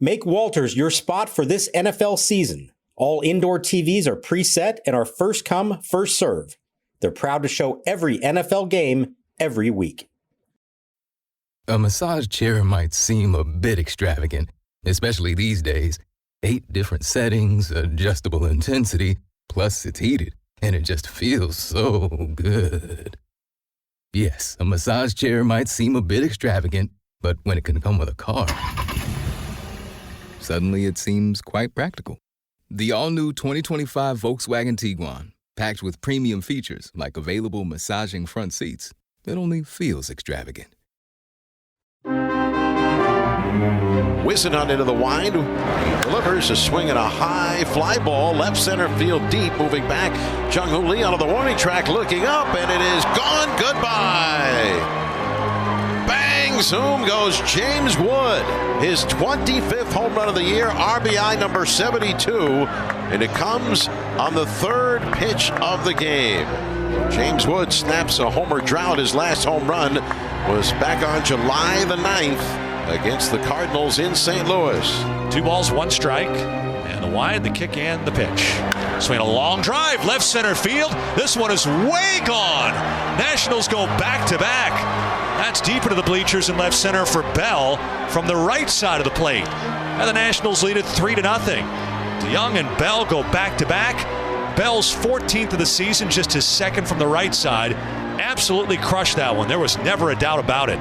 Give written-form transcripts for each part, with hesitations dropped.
Make Walters your spot for this NFL season. All indoor TVs are preset and are first come, first serve. They're proud to show every NFL game every week. A massage chair might seem a bit extravagant, especially these days. 8 different settings, adjustable intensity, plus it's heated, and it just feels so good. Yes, a massage chair might seem a bit extravagant, but when it can come with a car, suddenly it seems quite practical. The all-new 2025 Volkswagen Tiguan, packed with premium features like available massaging front seats, it only feels extravagant. Whisenhunt into the wide. He delivers a swing and a high fly ball. Left center field deep. Moving back. Jung-Hoo Lee onto the warning track. Looking up. And it is gone. Goodbye. Bang. Zoom goes James Wood. His 25th home run of the year. RBI number 72. And it comes on the 3rd pitch of the game. James Wood snaps a homer drought. His last home run was back on July the 9th. Against the Cardinals in St. Louis. 2 balls, 1 strike. And the wide, the kick, and the pitch. Swing a long drive, left center field. This one is way gone. Nationals go back-to-back. That's deep into the bleachers in left center for Bell from the right side of the plate. And the Nationals lead it 3-0. DeJong and Bell go back-to-back. Bell's 14th of the season, just his 2nd from the right side. Absolutely crushed that one. There was never a doubt about it.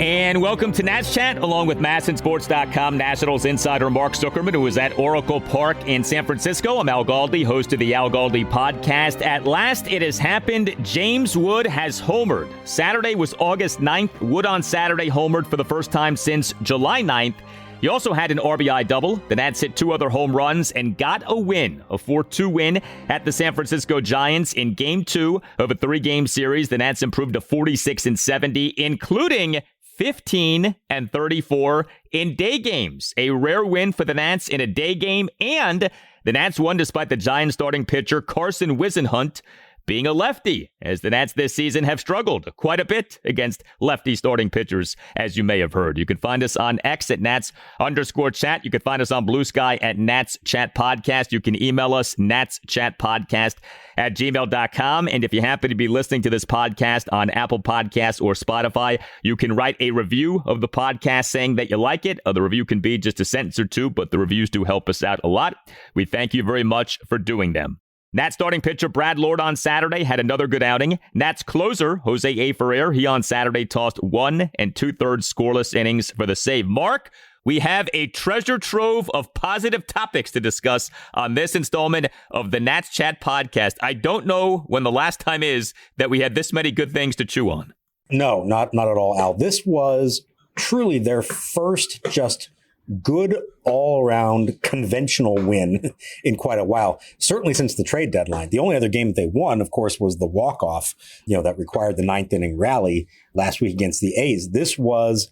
And welcome to Nats Chat, along with MASNsports.com Nationals insider Mark Zuckerman, who is at Oracle Park in San Francisco. I'm Al Galdi, host of the Al Galdi podcast. At last, it has happened. James Wood has homered. Saturday was August 9th. Wood on Saturday homered for the first time since July 9th. He also had an RBI double. The Nats hit 2 other home runs and got a win, a 4-2 win at the San Francisco Giants in Game 2 of a 3-game series. The Nats improved to 46-70, including 15-34 in day games. A rare win for the Nats in a day game, and the Nats won despite the Giants starting pitcher Carson Whisenhunt being a lefty, as the Nats this season have struggled quite a bit against lefty starting pitchers, as you may have heard. You can find us on X at Nats_chat. You can find us on Blue Sky at Nats Chat Podcast. You can email us, natschatpodcast@gmail.com. And if you happen to be listening to this podcast on Apple Podcasts or Spotify, you can write a review of the podcast saying that you like it. The review can be just a sentence or 2, but the reviews do help us out a lot. We thank you very much for doing them. Nats starting pitcher Brad Lord on Saturday had another good outing. Nats closer Shoehei Ferrer, he on Saturday tossed 1 2/3 scoreless innings for the save. Mark, we have a treasure trove of positive topics to discuss on this installment of the Nats Chat podcast. I don't know when the last time is that we had this many good things to chew on. No, not at all, Al. This was truly their first just good all-around conventional win in quite a while, certainly since the trade deadline. The only other game that they won, of course, was the walk-off, that required the 9th inning rally last week against the A's. This was,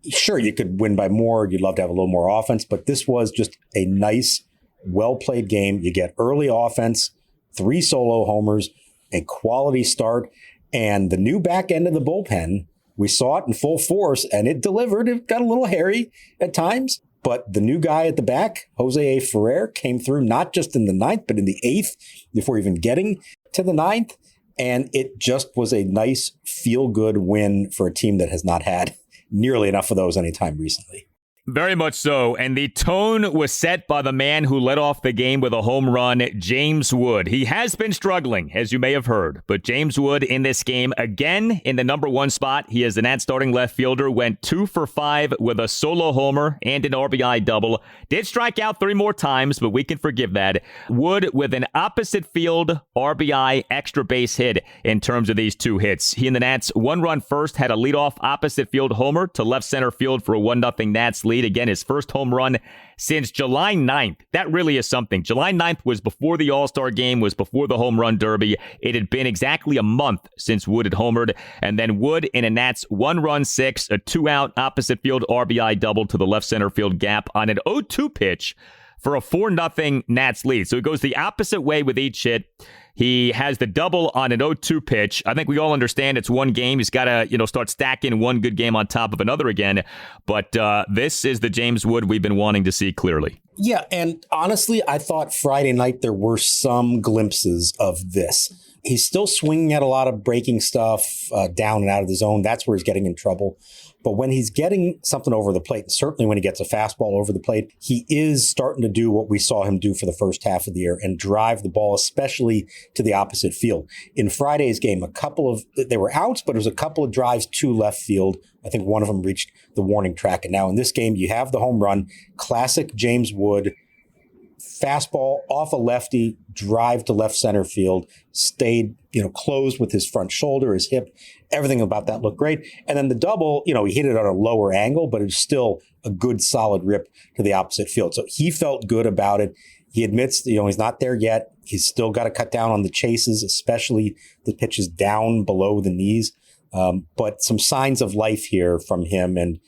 sure, you could win by more. You'd love to have a little more offense, but this was just a nice, well-played game. You get early offense, 3 solo homers, a quality start, and the new back end of the bullpen, we saw it in full force, and it delivered. It got a little hairy at times. But the new guy at the back, Shoehei Ferrer, came through not just in the 9th, but in the 8th before even getting to the 9th. And it just was a nice feel-good win for a team that has not had nearly enough of those anytime recently. Very much so. And the tone was set by the man who led off the game with a home run, James Wood. He has been struggling, as you may have heard. But James Wood in this game, again, in the number 1 spot. He is the Nats starting left fielder, went 2 for 5 with a solo homer and an RBI double. Did strike out 3 more times, but we can forgive that. Wood with an opposite field RBI extra base hit in terms of these 2 hits. He and the Nats 1 run first, had a leadoff opposite field homer to left center field for a 1-0 Nats lead. Again, his first home run since July 9th. That really is something. July 9th was before the All-Star game, was before the home run derby. It had been exactly a month since Wood had homered. And then Wood in a Nats 1-run 6, a 2-out opposite field RBI double to the left center field gap on an 0-2 pitch for a 4-0 Nats lead. So it goes the opposite way with each hit. He has the double on an 0-2 pitch. I think we all understand it's one game. He's got to, start stacking one good game on top of another again. But this is the James Wood we've been wanting to see clearly. Yeah, and honestly, I thought Friday night there were some glimpses of this. He's still swinging at a lot of breaking stuff down and out of the zone. That's where he's getting in trouble. But when he's getting something over the plate, certainly when he gets a fastball over the plate, he is starting to do what we saw him do for the first half of the year and drive the ball, especially to the opposite field. In Friday's game, they were outs, but it was a couple of drives to left field. I think one of them reached the warning track. And now in this game, you have the home run, classic James Wood, fastball off a lefty, drive to left center field, stayed, closed with his front shoulder, his hip, everything about that looked great. And then the double, he hit it on a lower angle, but it was still a good solid rip to the opposite field. So he felt good about it. He admits, he's not there yet. He's still got to cut down on the chases, especially the pitches down below the knees. But some signs of life here from him. And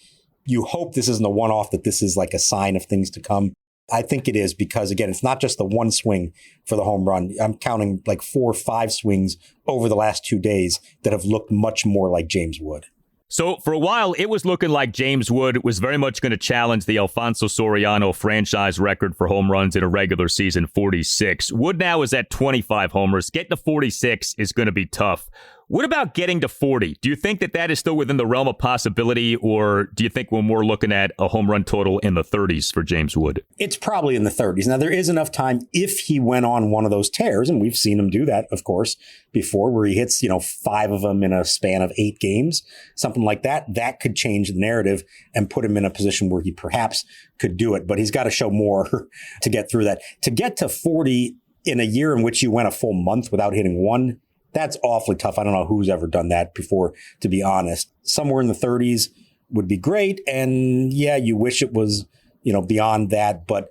you hope this isn't a one-off, that this is like a sign of things to come. I think it is because, again, it's not just the one swing for the home run. I'm counting like 4 or 5 swings over the last 2 days that have looked much more like James Wood. So for a while, it was looking like James Wood was very much going to challenge the Alfonso Soriano franchise record for home runs in a regular season, 46. Wood now is at 25 homers. Getting to 46 is going to be tough. What about getting to 40? Do you think that is still within the realm of possibility, or do you think we're more looking at a home run total in the 30s for James Wood? It's probably in the 30s. Now, there is enough time if he went on one of those tears, and we've seen him do that, of course, before, where he hits, 5 of them in a span of 8 games, something like that. That could change the narrative and put him in a position where he perhaps could do it. But he's got to show more to get through that. To get to 40 in a year in which you went a full month without hitting one, that's awfully tough. I don't know who's ever done that before, to be honest. Somewhere in the 30s would be great. And yeah, you wish it was, beyond that. But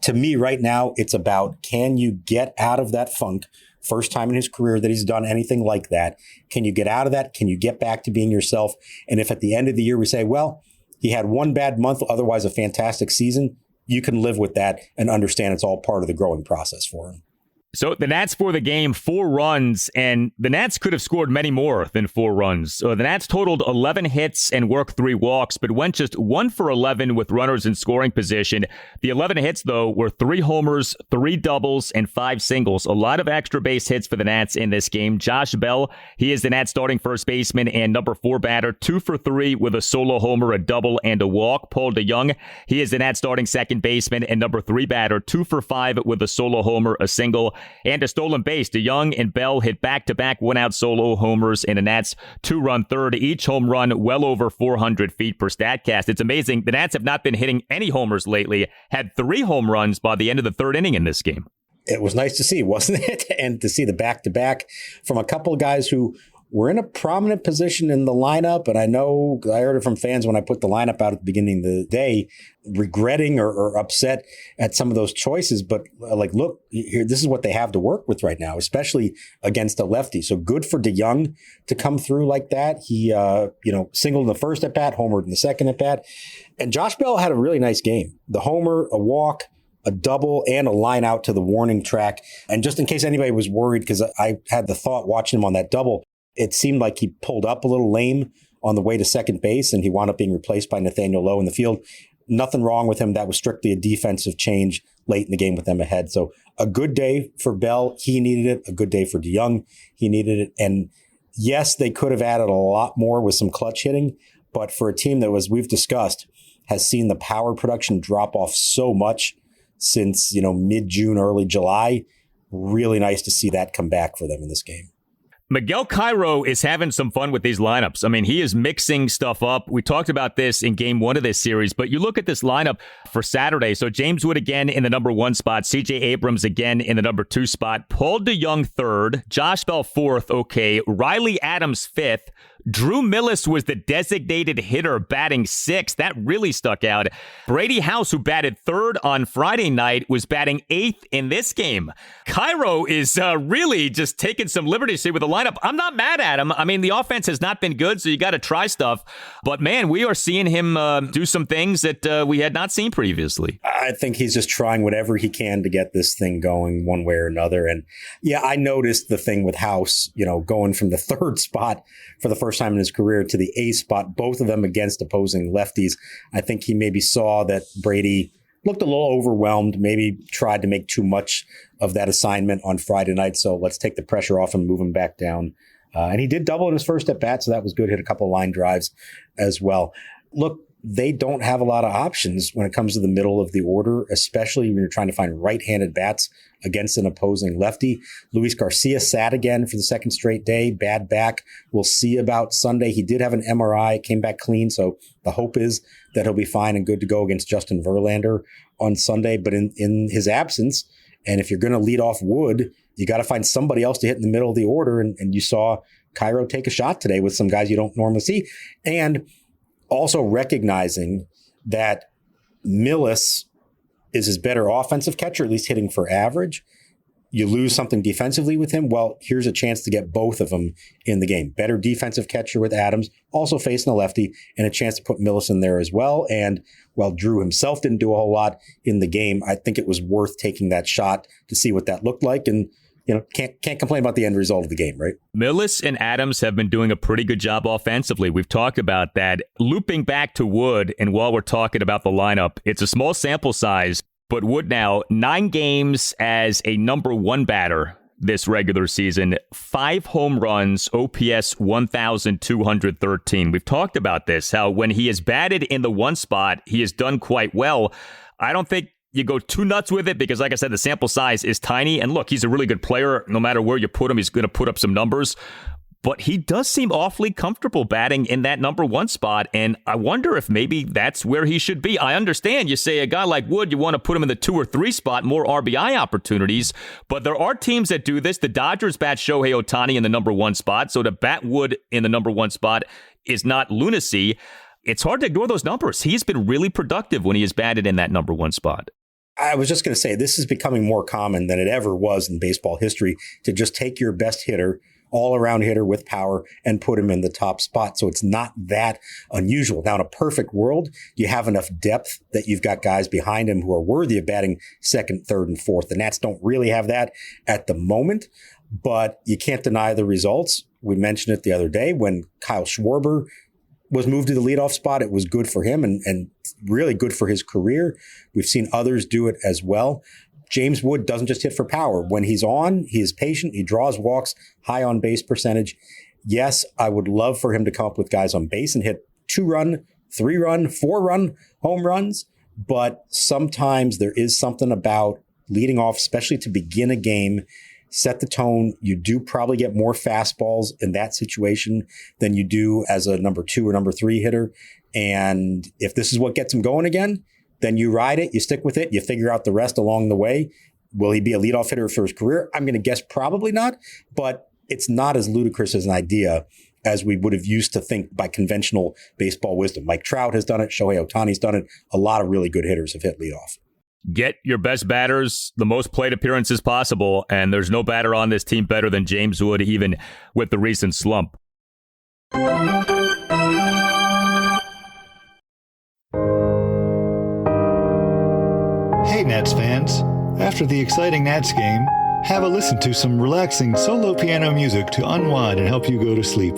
to me right now, it's about, can you get out of that funk? First time in his career that he's done anything like that. Can you get out of that? Can you get back to being yourself? And if at the end of the year we say, well, he had one bad month, otherwise a fantastic season, you can live with that and understand it's all part of the growing process for him. So the Nats for the game, 4 runs, and the Nats could have scored many more than 4 runs. So the Nats totaled 11 hits and worked 3 walks, but went just 1 for 11 with runners in scoring position. The 11 hits, though, were 3 homers, 3 doubles, and 5 singles. A lot of extra base hits for the Nats in this game. Josh Bell, he is the Nats starting first baseman and number 4 batter, 2 for 3 with a solo homer, a double, and a walk. Paul DeJong, he is the Nats starting second baseman and number 3 batter, 2 for 5 with a solo homer, a single, and a stolen base. DeJong and Bell hit back-to-back one-out solo homers in a Nats 2-run third. Each home run well over 400 feet per StatCast. It's amazing. The Nats have not been hitting any homers lately. Had 3 home runs by the end of the 3rd inning in this game. It was nice to see, wasn't it? And to see the back-to-back from a couple of guys who were in a prominent position in the lineup. And I know I heard it from fans when I put the lineup out at the beginning of the day, regretting or upset at some of those choices. But look, here, this is what they have to work with right now, especially against a lefty. So good for DeJong to come through like that. He, singled in the first at bat, homered in the second at bat. And Josh Bell had a really nice game. The homer, a walk, a double, and a line out to the warning track. And just in case anybody was worried, because I had the thought watching him on that double, it seemed like he pulled up a little lame on the way to second base, and he wound up being replaced by Nathaniel Lowe in the field. Nothing wrong with him. That was strictly a defensive change late in the game with them ahead. So a good day for Bell. He needed it. A good day for DeJong. He needed it. And yes, they could have added a lot more with some clutch hitting, but for a team that, as we've discussed, has seen the power production drop off so much since, mid-June, early July, really nice to see that come back for them in this game. Miguel Cairo is having some fun with these lineups. I mean, he is mixing stuff up. We talked about this in game 1 of this series, but you look at this lineup for Saturday. So James Wood again in the number 1 spot, CJ Abrams again in the number 2 spot, Paul DeJong 3rd, Josh Bell 4th, okay, Riley Adams 5th, Drew Millis was the designated hitter batting 6th. That really stuck out. Brady House, who batted 3rd on Friday night, was batting 8th in this game. Cairo is really just taking some liberties here with the lineup. I'm not mad at him. I mean, the offense has not been good, so you got to try stuff. But, man, we are seeing him do some things that we had not seen previously. I think he's just trying whatever he can to get this thing going one way or another. And, yeah, I noticed the thing with House, going from the 3rd spot for the first time in his career to the 8th spot, both of them against opposing lefties. I think he maybe saw that Brady looked a little overwhelmed, maybe tried to make too much of that assignment on Friday night. So let's take the pressure off and move him back down. And he did double in his first at bat, so that was good. Hit a couple of line drives as well. Look, they don't have a lot of options when it comes to the middle of the order, especially when you're trying to find right-handed bats against an opposing lefty. Luis Garcia sat again for the 2nd straight day, bad back. We'll see about Sunday. He did have an MRI, came back clean, so the hope is that he'll be fine and good to go against Justin Verlander on Sunday. But in his absence, and if you're going to lead off Wood, you got to find somebody else to hit in the middle of the order, and you saw Cairo take a shot today with some guys you don't normally see. And also recognizing that Millis is his better offensive catcher, at least hitting for average. You lose something defensively with him. Well, here's a chance to get both of them in the game. Better defensive catcher with Adams, also facing a lefty, and a chance to put Millis in there as well. And while Drew himself didn't do a whole lot in the game, I think it was worth taking that shot to see what that looked like. And can't complain about the end result of the game, right? Millis and Adams have been doing a pretty good job offensively. We've talked about that. Looping back to Wood, and while we're talking about the lineup, it's a small sample size, but Wood now 9 games as a number 1 batter this regular season, 5 home runs, OPS 1,213. We've talked about this, how when he has batted in the 1 spot, he has done quite well. I don't think you go too nuts with it because, like I said, the sample size is tiny. And look, he's a really good player. No matter where you put him, he's going to put up some numbers. But he does seem awfully comfortable batting in that number 1 spot. And I wonder if maybe that's where he should be. I understand you say a guy like Wood, you want to put him in the 2 or 3 spot, more RBI opportunities. But there are teams that do this. The Dodgers bat Shohei Ohtani in the number 1 spot. So to bat Wood in the number 1 spot is not lunacy. It's hard to ignore those numbers. He's been really productive when he has batted in that number 1 spot. I was just going to say, this is becoming more common than it ever was in baseball history to just take your best hitter, all-around hitter with power, and put him in the top spot. So it's not that unusual. Now, in a perfect world, you have enough depth that you've got guys behind him who are worthy of batting 2nd, 3rd, and 4th. The Nats don't really have that at the moment, but you can't deny the results. We mentioned it the other day when Kyle Schwarber was moved to the leadoff spot. It was good for him and really good for his career. We've seen others do it as well. James Wood doesn't just hit for power. When he's on, he is patient. He draws walks, high on base percentage. Yes, I would love for him to come up with guys on base and hit 2-run, 3-run, 4-run home runs. But sometimes there is something about leading off, especially to begin a game, set the tone. You do probably get more fastballs in that situation than you do as a number 2 or number 3 hitter. And if this is what gets him going again, then you ride it, you stick with it, you figure out the rest along the way. Will he be a leadoff hitter for his career? I'm going to guess probably not, but it's not as ludicrous as an idea as we would have used to think by conventional baseball wisdom. Mike Trout has done it. Shohei Ohtani's done it. A lot of really good hitters have hit leadoff. Get your best batters, the most plate appearances possible, and there's no batter on this team better than James Wood, even with the recent slump. Hey Nats fans, after the exciting Nats game, have a listen to some relaxing solo piano music to unwind and help you go to sleep.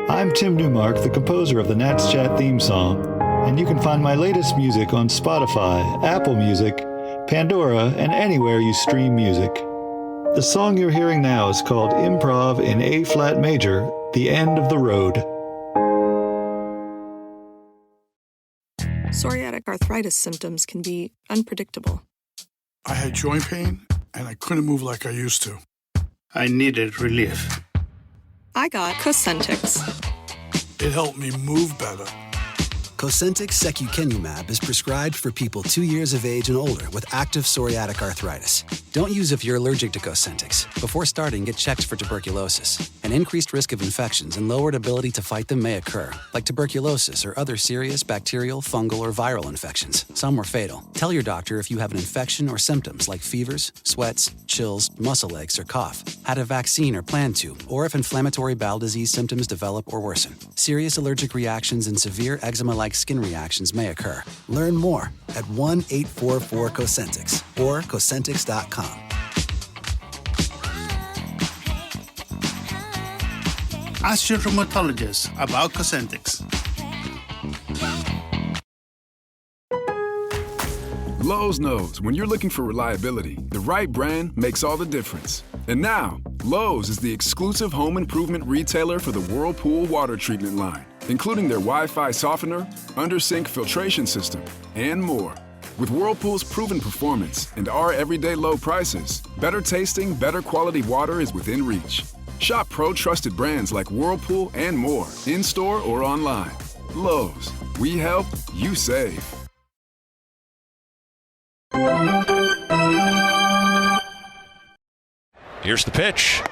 I'm Tim Newmark, the composer of the Nats Chat theme song, and you can find my latest music on Spotify, Apple Music, Pandora, and anywhere you stream music. The song you're hearing now is called Improv in A-flat major, The End of the Road. Psoriatic arthritis symptoms can be unpredictable. I had joint pain, and I couldn't move like I used to. I needed relief. I got Cosentyx. It helped me move better. Cosentyx secukinumab is prescribed for people 2 years of age and older with active psoriatic arthritis. Don't use if you're allergic to Cosentyx. Before starting, get checked for tuberculosis. An increased risk of infections and lowered ability to fight them may occur, like tuberculosis or other serious bacterial, fungal, or viral infections. Some were fatal. Tell your doctor if you have an infection or symptoms like fevers, sweats, chills, muscle aches, or cough, had a vaccine or plan to, or if inflammatory bowel disease symptoms develop or worsen. Serious allergic reactions and severe eczema-like skin reactions may occur. Learn more at 1-844-COSENTYX or Cosentyx.com. Ask your rheumatologist about Cosentyx. Lowe's knows when you're looking for reliability, the right brand makes all the difference. And now, Lowe's is the exclusive home improvement retailer for the Whirlpool water treatment line, including their Wi-Fi softener, under-sink filtration system, and more. With Whirlpool's proven performance and our everyday low prices, better tasting, better quality water is within reach. Shop pro-trusted brands like Whirlpool and more, in-store or online. Lowe's, we help, you save. Here's the pitch.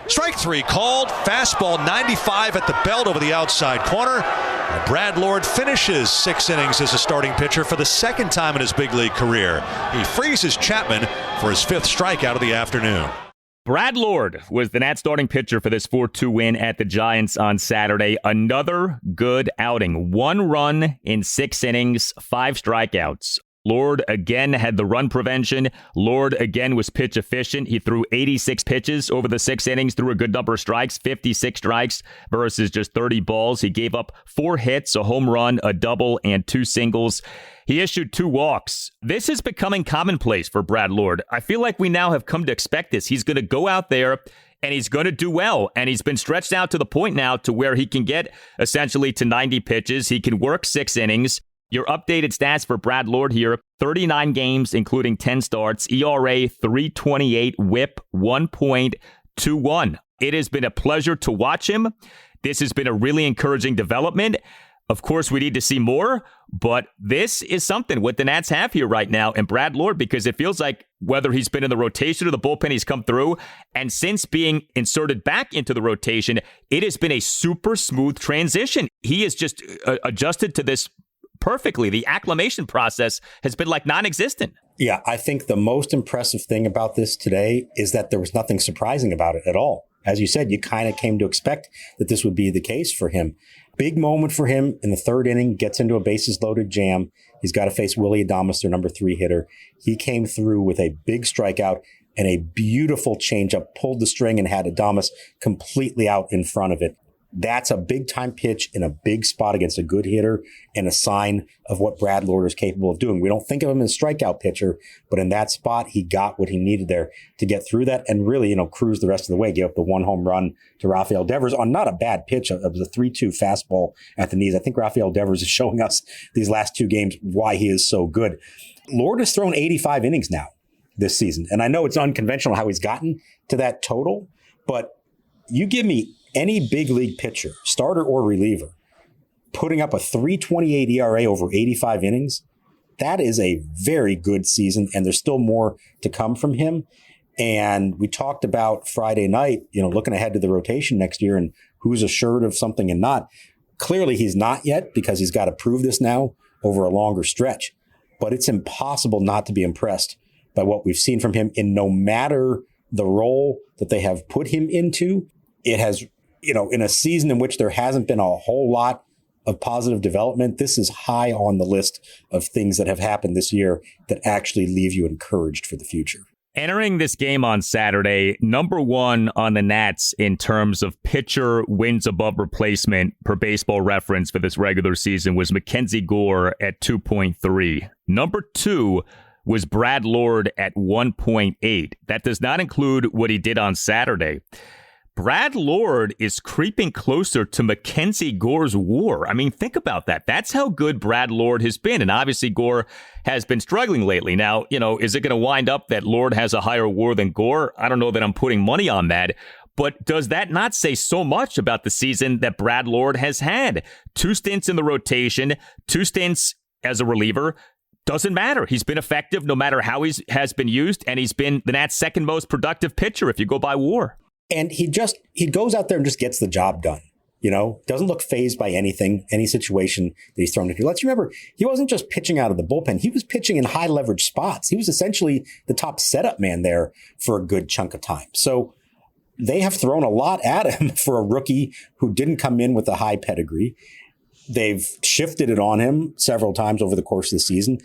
Strike three called. Fastball 95 at the belt over the outside corner. And Brad Lord finishes 6 innings as a starting pitcher for the second time in his big league career. He freezes Chapman for his 5th strikeout of the afternoon. Brad Lord was the Nats starting pitcher for this 4-2 win at the Giants on Saturday. Another good outing. 1 run in 6 innings, 5 strikeouts. Lord again had the run prevention. Lord again was pitch efficient. He threw 86 pitches over the 6 innings, threw a good number of strikes, 56 strikes versus just 30 balls. He gave up 4 hits, a home run, a double, and 2 singles. He issued 2 walks. This is becoming commonplace for Brad Lord. I feel like we now have come to expect this. He's going to go out there and he's going to do well. And he's been stretched out to the point now to where he can get essentially to 90 pitches. He can work 6 innings. Your updated stats for Brad Lord here, 39 games, including 10 starts, ERA 3.28, whip 1.21. It has been a pleasure to watch him. This has been a really encouraging development. Of course, we need to see more, but this is something what the Nats have here right now. And Brad Lord, because it feels like whether he's been in the rotation or the bullpen, he's come through. And since being inserted back into the rotation, it has been a super smooth transition. He has just adjusted to this perfectly. The acclimation process has been like non-existent. Yeah, I think the most impressive thing about this today is that there was nothing surprising about it at all. As you said, you kind of came to expect that this would be the case for him. Big moment for him in the 3rd inning, gets into a bases loaded jam. He's got to face Willy Adames, their number 3 hitter. He came through with a big strikeout and a beautiful changeup, pulled the string and had Adames completely out in front of it. That's a big-time pitch in a big spot against a good hitter and a sign of what Brad Lord is capable of doing. We don't think of him as a strikeout pitcher, but in that spot, he got what he needed there to get through that and really, cruise the rest of the way. Gave up the 1 home run to Rafael Devers on not a bad pitch. It was a 3-2 fastball at the knees. I think Rafael Devers is showing us these last 2 games why he is so good. Lord has thrown 85 innings now this season, and I know it's unconventional how he's gotten to that total, but you give me any big league pitcher, starter or reliever, putting up a 3.28 ERA over 85 innings, that is a very good season, and there's still more to come from him. And we talked about Friday night, looking ahead to the rotation next year and who's assured of something and not. Clearly, he's not yet because he's got to prove this now over a longer stretch. But it's impossible not to be impressed by what we've seen from him in no matter the role that they have put him into. It has, in a season in which there hasn't been a whole lot of positive development, this is high on the list of things that have happened this year that actually leave you encouraged for the future. Entering this game on Saturday, number 1 on the Nats in terms of pitcher wins above replacement per Baseball Reference for this regular season was MacKenzie Gore at 2.3. Number 2 was Brad Lord at 1.8. That does not include what he did on Saturday. Brad Lord is creeping closer to MacKenzie Gore's WAR. I mean, think about that. That's how good Brad Lord has been. And obviously, Gore has been struggling lately. Now, is it going to wind up that Lord has a higher WAR than Gore? I don't know that I'm putting money on that. But does that not say so much about the season that Brad Lord has had? 2 stints in the rotation, 2 stints as a reliever. Doesn't matter. He's been effective no matter how he has been used, and he's been the Nats' second most productive pitcher if you go by WAR. And he goes out there and just gets the job done. Doesn't look fazed by anything, any situation that he's thrown into. Let's remember, he wasn't just pitching out of the bullpen. He was pitching in high leverage spots. He was essentially the top setup man there for a good chunk of time. So they have thrown a lot at him for a rookie who didn't come in with a high pedigree. They've shifted it on him several times over the course of the season.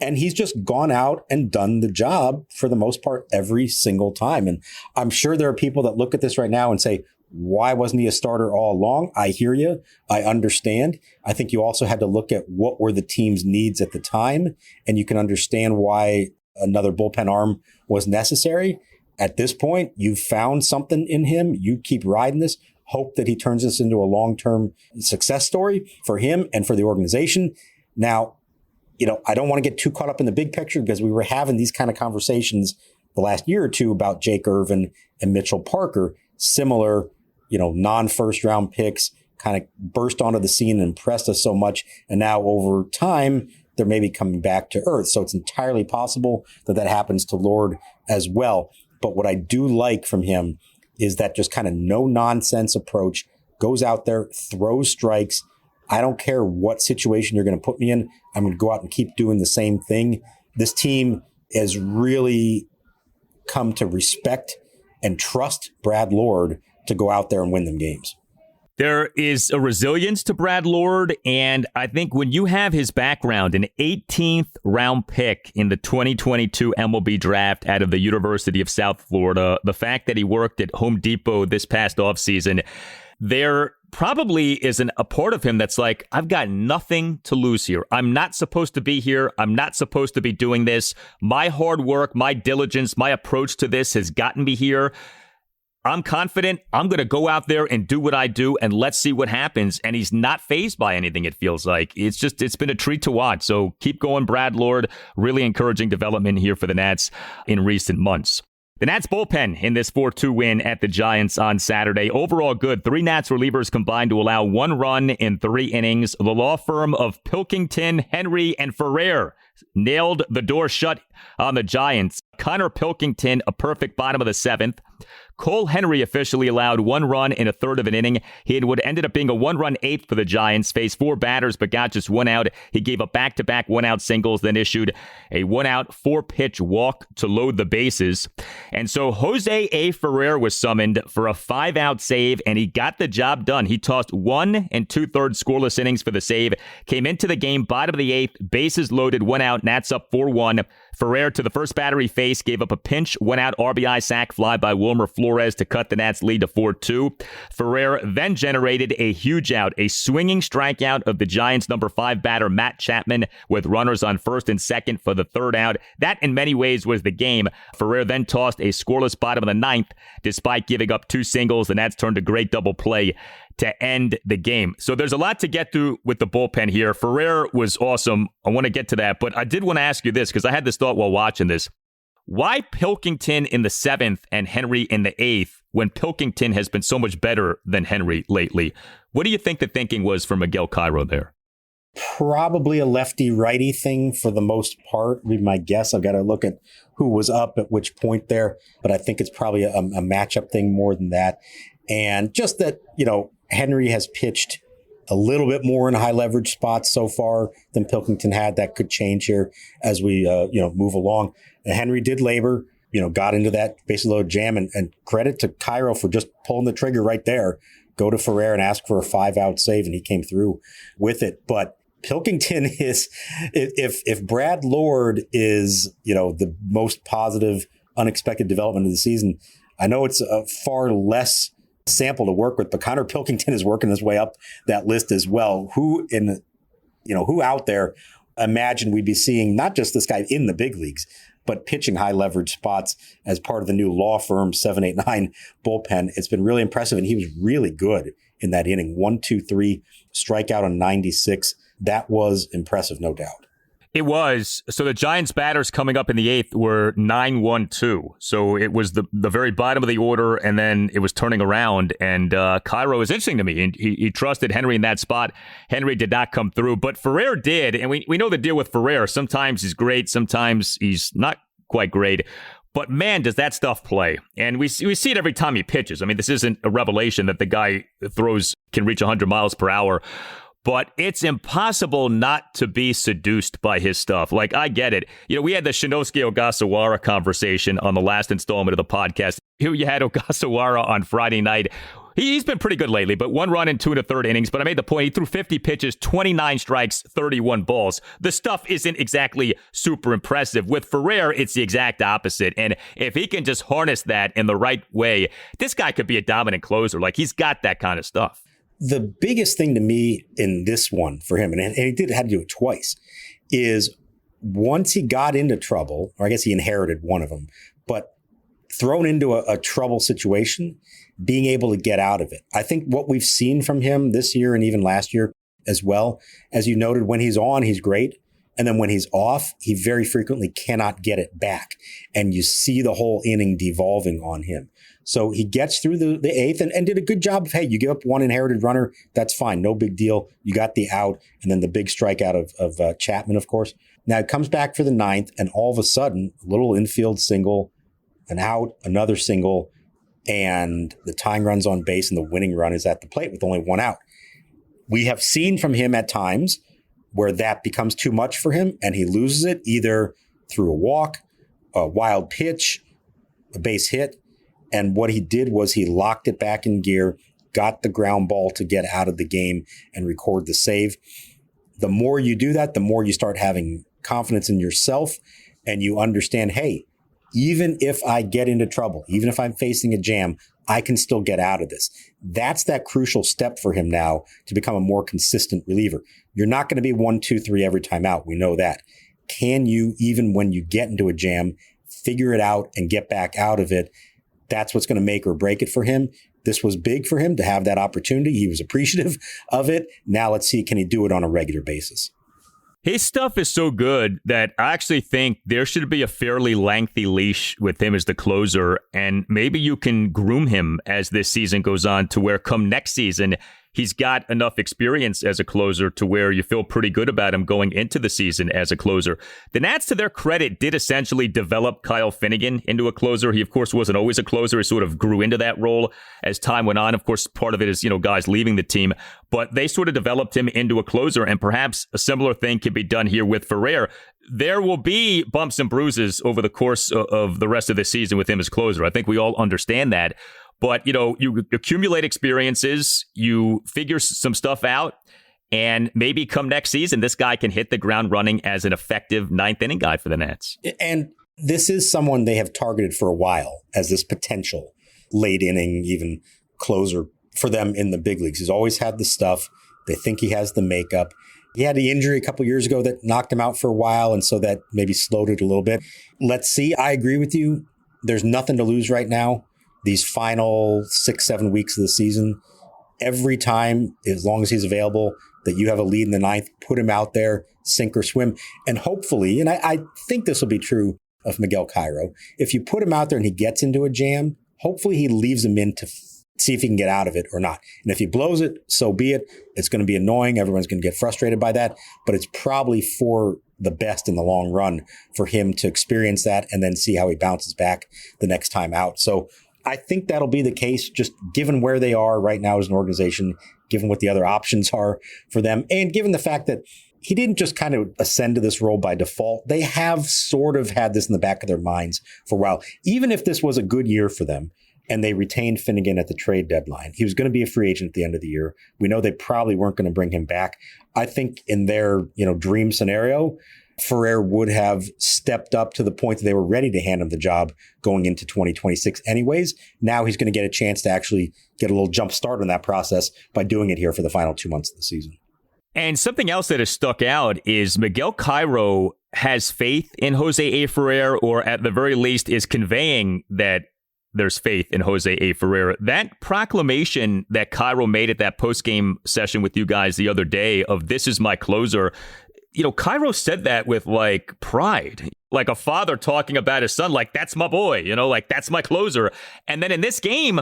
And he's just gone out and done the job for the most part every single time. And I'm sure there are people that look at this right now and say, why wasn't he a starter all along? I hear you. I understand. I think you also had to look at what were the team's needs at the time. And you can understand why another bullpen arm was necessary. At this point, you've found something in him. You keep riding this. Hope that he turns this into a long-term success story for him and for the organization. Now, I don't want to get too caught up in the big picture because we were having these kind of conversations the last year or two about Jake Irvin and Mitchell Parker, similar, non-first round picks, kind of burst onto the scene and impressed us so much. And now over time, they're maybe coming back to earth. So it's entirely possible that happens to Lord as well. But what I do like from him is that just kind of no nonsense approach, goes out there, throws strikes. I don't care what situation you're going to put me in. I'm going to go out and keep doing the same thing. This team has really come to respect and trust Brad Lord to go out there and win them games. There is a resilience to Brad Lord, and I think when you have his background, an 18th round pick in the 2022 MLB draft out of the University of South Florida, the fact that he worked at Home Depot this past offseason, there probably isn't a part of him that's like, I've got nothing to lose here. I'm not supposed to be here. I'm not supposed to be doing this. My hard work, my diligence, my approach to this has gotten me here. I'm confident. I'm going to go out there and do what I do, and let's see what happens. And he's not fazed by anything, it feels like. It's been a treat to watch. So keep going, Brad Lord. Really encouraging development here for the Nats in recent months. The Nats bullpen in this 4-2 win at the Giants on Saturday. Overall good. 3 Nats relievers combined to allow 1 run in 3 innings. The law firm of Pilkington, Henry, and Ferrer nailed the door shut on the Giants. Connor Pilkington, a perfect bottom of the 7th. Cole Henry officially allowed 1 run in a third of an inning. He had what ended up being a 1-run 8th for the Giants, faced 4 batters but got just 1 out. He gave up back-to-back 1-out singles, then issued a 1-out 4-pitch walk to load the bases. And so Jose A. Ferrer was summoned for a 5-out save, and he got the job done. He tossed 1 2/3 scoreless innings for the save, came into the game bottom of the 8th, bases loaded, 1 out, Nats up 4-1. Ferrer to the first batter he faced, gave up a pinch, 1-out RBI sac fly by Wilmer Flores to cut the Nats lead to 4-2. Ferrer then generated a huge out, a swinging strikeout of the Giants' number 5 batter Matt Chapman with runners on first and second for the 3rd out. That in many ways was the game. Ferrer then tossed a scoreless bottom of the 9th. Despite giving up 2 singles, the Nats turned a great double play to end the game. So there's a lot to get through with the bullpen here. Ferrer was awesome. I want to get to that, but I did want to ask you this because I had this thought while watching this. Why Pilkington in the 7th and Henry in the 8th when Pilkington has been so much better than Henry lately? What do you think the thinking was for Miguel Cairo there? Probably a lefty-righty thing for the most part, would be my guess. I've got to look at who was up at which point there, but I think it's probably a matchup thing more than that. And just that, Henry has pitched a little bit more in high leverage spots so far than Pilkington had. That could change here as we, move along. And Henry did labor, got into that bases loaded jam, and credit to Cairo for just pulling the trigger right there. Go to Ferrer and ask for a 5-out save, and he came through with it. But Pilkington is, if Brad Lord is, the most positive, unexpected development of the season, I know it's a far less sample to work with, but Connor Pilkington is working his way up that list as well. Who out there imagine we'd be seeing not just this guy in the big leagues, but pitching high leverage spots as part of the new law firm 789 bullpen. It's been really impressive, and he was really good in that inning. 1-2-3 strikeout on 96. That was impressive, no doubt. It was. So the Giants batters coming up in the 8th were 9-1-2. So it was the very bottom of the order, and then it was turning around. And Cairo is interesting to me. And he trusted Henry in that spot. Henry did not come through, but Ferrer did. And we know the deal with Ferrer. Sometimes he's great. Sometimes he's not quite great. But man, does that stuff play. And we see it every time he pitches. I mean, this isn't a revelation that the guy can reach 100 miles per hour. But it's impossible not to be seduced by his stuff. Like, I get it. You know, we had the Shinosky Ogasawara conversation on the last installment of the podcast. Here you had Ogasawara on Friday night. He's been pretty good lately, but 1 run in 2 1/3 innings. But I made the point, he threw 50 pitches, 29 strikes, 31 balls. The stuff isn't exactly super impressive. With Ferrer, it's the exact opposite. And if he can just harness that in the right way, this guy could be a dominant closer. Like, he's got that kind of stuff. The biggest thing to me in this one for him, and he had to do it twice, is once he got into trouble, or I guess he inherited one of them, but thrown into a trouble situation, being able to get out of it. I think what we've seen from him this year and even last year as well, as you noted, when he's on, he's great. And then when he's off, he very frequently cannot get it back. And you see the whole inning devolving on him. So he gets through the 8th and did a good job of, hey, you give up one inherited runner, that's fine, no big deal. You got the out, and then the big strikeout of Chapman, of course. Now it comes back for the 9th, and all of a sudden, a little infield single, an out, another single, and the tying run's on base, and the winning run is at the plate with only 1 out. We have seen from him at times where that becomes too much for him, and he loses it either through a walk, a wild pitch, a base hit. And what he did was he locked it back in gear, got the ground ball to get out of the game and record the save. The more you do that, the more you start having confidence in yourself, and you understand, hey, even if I get into trouble, even if I'm facing a jam, I can still get out of this. That's that crucial step for him now to become a more consistent reliever. You're not going to be 1, 2, 3 every time out. We know that. Can you, even when you get into a jam, figure it out and get back out of it? That's what's going to make or break it for him. This was big for him to have that opportunity. He was appreciative of it. Now let's see, can he do it on a regular basis? His stuff is so good that I actually think there should be a fairly lengthy leash with him as the closer, and maybe you can groom him as this season goes on to where come next season, he's got enough experience as a closer to where you feel pretty good about him going into the season as a closer. The Nats, to their credit, did essentially develop Kyle Finnegan into a closer. He, of course, wasn't always a closer. He sort of grew into that role as time went on. Of course, part of it is, guys leaving the team, but they sort of developed him into a closer, and perhaps a similar thing can be done here with Ferrer. There will be bumps and bruises over the course of the rest of the season with him as closer. I think we all understand that. But, you accumulate experiences, you figure some stuff out, and maybe come next season, this guy can hit the ground running as an effective 9th inning guy for the Nats. And this is someone they have targeted for a while as this potential late inning, even closer for them in the big leagues. He's always had the stuff. They think he has the makeup. He had the injury a couple years ago that knocked him out for a while, and so that maybe slowed it a little bit. Let's see. I agree with you. There's nothing to lose right now. These final 6-7 weeks of the season, every time, as long as he's available, that you have a lead in the 9th, put him out there, sink or swim. And hopefully, and I think this will be true of Miguel Cairo, if you put him out there and he gets into a jam, hopefully he leaves him in to see if he can get out of it or not. And if he blows it, so be it. It's going to be annoying. Everyone's going to get frustrated by that. But it's probably for the best in the long run for him to experience that and then see how he bounces back the next time out. So I think that'll be the case, just given where they are right now as an organization, given what the other options are for them, and given the fact that he didn't just kind of ascend to this role by default. They have sort of had this in the back of their minds for a while. Even if this was a good year for them and they retained Finnegan at the trade deadline, he was going to be a free agent at the end of the year. We know they probably weren't going to bring him back. I think in their dream scenario, Ferrer would have stepped up to the point that they were ready to hand him the job going into 2026 anyways. Now he's going to get a chance to actually get a little jump start on that process by doing it here for the final 2 months of the season. And something else that has stuck out is Miguel Cairo has faith in Jose Ferrer, or at the very least is conveying that there's faith in Jose Ferrer. That proclamation that Cairo made at that post-game session with you guys the other day of "this is my closer," Cairo said that with like pride, like a father talking about his son, like, that's my boy, like, that's my closer. And then in this game,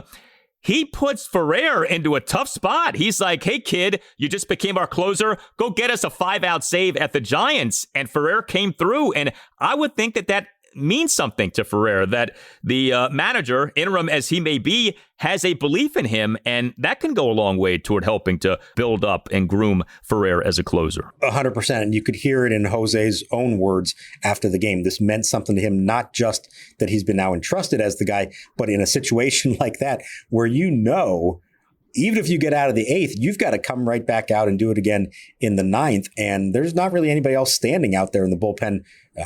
he puts Ferrer into a tough spot. He's like, hey, kid, you just became our closer. Go get us a 5-out save at the Giants. And Ferrer came through. And I would think that means something to Ferrer, that the manager, interim as he may be, has a belief in him. And that can go a long way toward helping to build up and groom Ferrer as a closer. 100%. And you could hear it in Jose's own words after the game. This meant something to him, not just that he's been now entrusted as the guy, but in a situation like that where even if you get out of the 8th, you've got to come right back out and do it again in the 9th. And there's not really anybody else standing out there in the bullpen.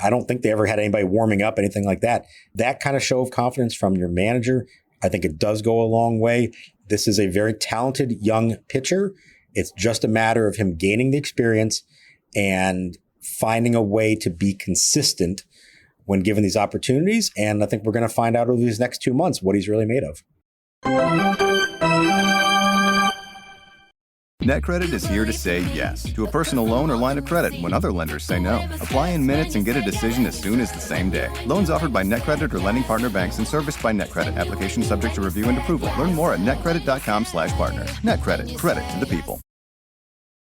I don't think they ever had anybody warming up, anything like that. That kind of show of confidence from your manager, I think it does go a long way. This is a very talented young pitcher. It's just a matter of him gaining the experience and finding a way to be consistent when given these opportunities. And I think we're going to find out over these next 2 months what he's really made of. NetCredit is here to say yes to a personal loan or line of credit when other lenders say no. Apply in minutes and get a decision as soon as the same day. Loans offered by NetCredit or lending partner banks and serviced by NetCredit. Application subject to review and approval. Learn more at netcredit.com/partners. NetCredit. Credit to the people.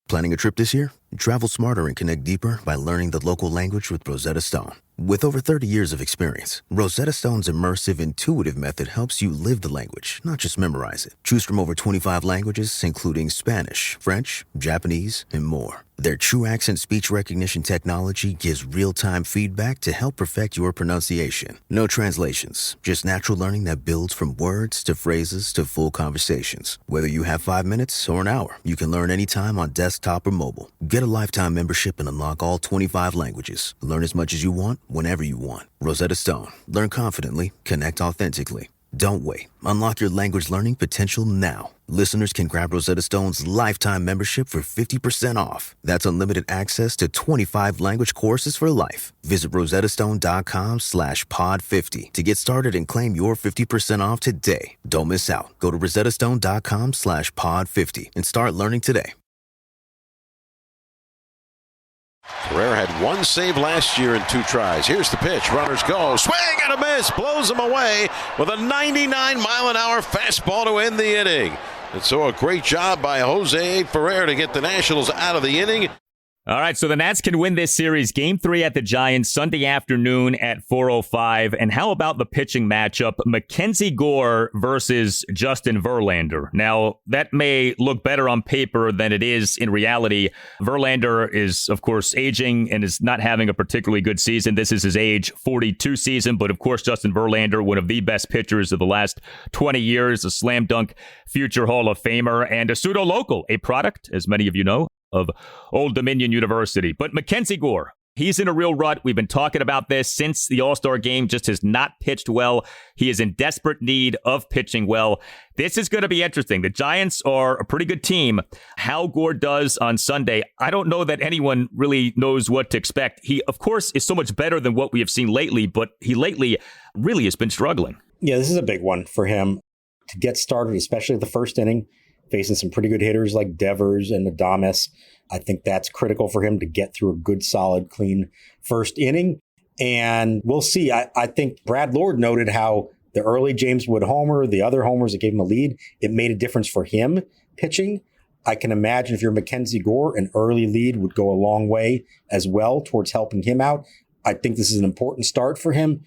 Planning a trip this year? Travel smarter and connect deeper by learning the local language with Rosetta Stone. With over 30 years of experience, Rosetta Stone's immersive, intuitive method helps you live the language, not just memorize it. Choose from over 25 languages, including Spanish, French, Japanese, and more. Their true accent speech recognition technology gives real-time feedback to help perfect your pronunciation. No translations, just natural learning that builds from words to phrases to full conversations. Whether you have 5 minutes or an hour, you can learn anytime on desktop or mobile. Get a lifetime membership and unlock all 25 languages. Learn as much as you want, whenever you want. Rosetta Stone. Learn confidently. Connect authentically. Don't wait. Unlock your language learning potential now. Listeners can grab Rosetta Stone's lifetime membership for 50% off. That's unlimited access to 25 language courses for life. Visit rosettastone.com/pod50 to get started and claim your 50% off today. Don't miss out. Go to rosettastone.com/pod50 and start learning today. Ferrer had 1 save last year in 2 tries. Here's the pitch. Runners go. Swing and a miss. Blows him away with a 99-mile-an-hour fastball to end the inning. And so a great job by Jose Ferrer to get the Nationals out of the inning. All right, so the Nats can win this series. Game 3 at the Giants, Sunday afternoon at 4:05. And how about the pitching matchup? MacKenzie Gore versus Justin Verlander. Now, that may look better on paper than it is in reality. Verlander is, of course, aging and is not having a particularly good season. This is his age 42 season. But, of course, Justin Verlander, one of the best pitchers of the last 20 years, a slam dunk future Hall of Famer, and a pseudo-local, a product, as many of you know, of Old Dominion University. But MacKenzie Gore, he's in a real rut. We've been talking about this since the All-Star game, just has not pitched well. He is in desperate need of pitching well. This is going to be interesting. The Giants are a pretty good team. How Gore does on Sunday, I don't know that anyone really knows what to expect. He, of course, is so much better than what we have seen lately, but he lately really has been struggling. Yeah, this is a big one for him to get started, especially the first inning, facing some pretty good hitters like Devers and Adames. I think that's critical for him to get through a good, solid, clean first inning. And we'll see. I think Brad Lord noted how the early James Wood homer, the other homers that gave him a lead, it made a difference for him pitching. I can imagine if you're MacKenzie Gore, an early lead would go a long way as well towards helping him out. I think this is an important start for him.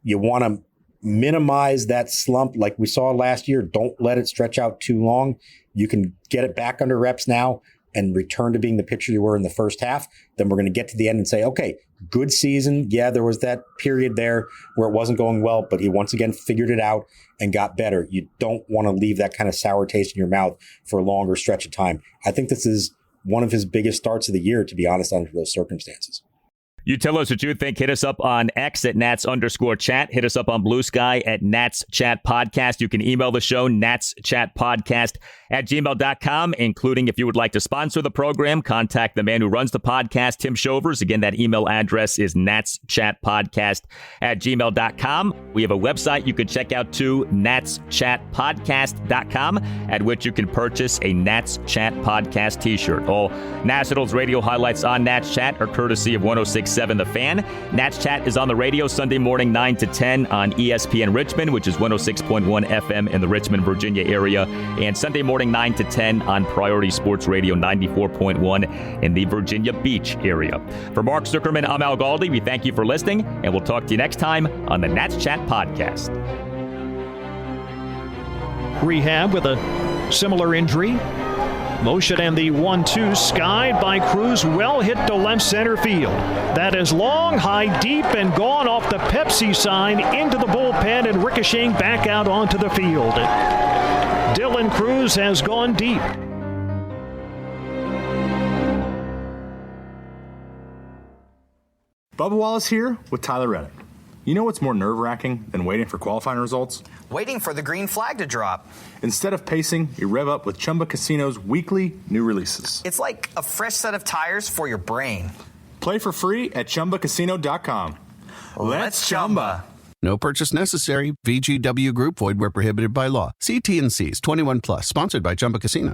You want to minimize that slump like we saw last year. Don't let it stretch out too long. You can get it back under reps now and return to being the pitcher you were in the first half. Then we're going to get to the end and say, okay, good season. Yeah, there was that period there where it wasn't going well, but he once again figured it out and got better. You don't want to leave that kind of sour taste in your mouth for a longer stretch of time. I think this is one of his biggest starts of the year, to be honest, under those circumstances. You tell us what you think. Hit us up on X at Nats_chat. Hit us up on Blue Sky at Nats Chat Podcast. You can email the show, natschatpodcast@gmail.com, including if you would like to sponsor the program, contact the man who runs the podcast, Tim Shovers. Again, that email address is natschatpodcast@gmail.com. We have a website you can check out too, natschatpodcast.com, at which you can purchase a Nats Chat Podcast t-shirt. All Nationals radio highlights on Nats Chat are courtesy of 106.7 The Fan. Nats Chat is on the radio Sunday morning 9 to 10 on ESPN Richmond, which is 106.1 FM in the Richmond, Virginia area, and Sunday morning 9 to 10 on Priority Sports Radio 94.1 in the Virginia Beach area. For Mark Zuckerman, I'm Al Galdi. We thank you for listening, and we'll talk to you next time on the Nats Chat Podcast. Rehab with a similar injury. Motion and the 1-2 skied by Cruz, well hit to left center field. That is long, high, deep, and gone off the Pepsi sign into the bullpen and ricocheting back out onto the field. Dylan Cruz has gone deep. Bubba Wallace here with Tyler Reddick. You know what's more nerve-wracking than waiting for qualifying results? Waiting for the green flag to drop. Instead of pacing, you rev up with Chumba Casino's weekly new releases. It's like a fresh set of tires for your brain. Play for free at ChumbaCasino.com. Let's Chumba. No purchase necessary. VGW Group. Void where prohibited by law. See T&Cs. 21+. Sponsored by Chumba Casino.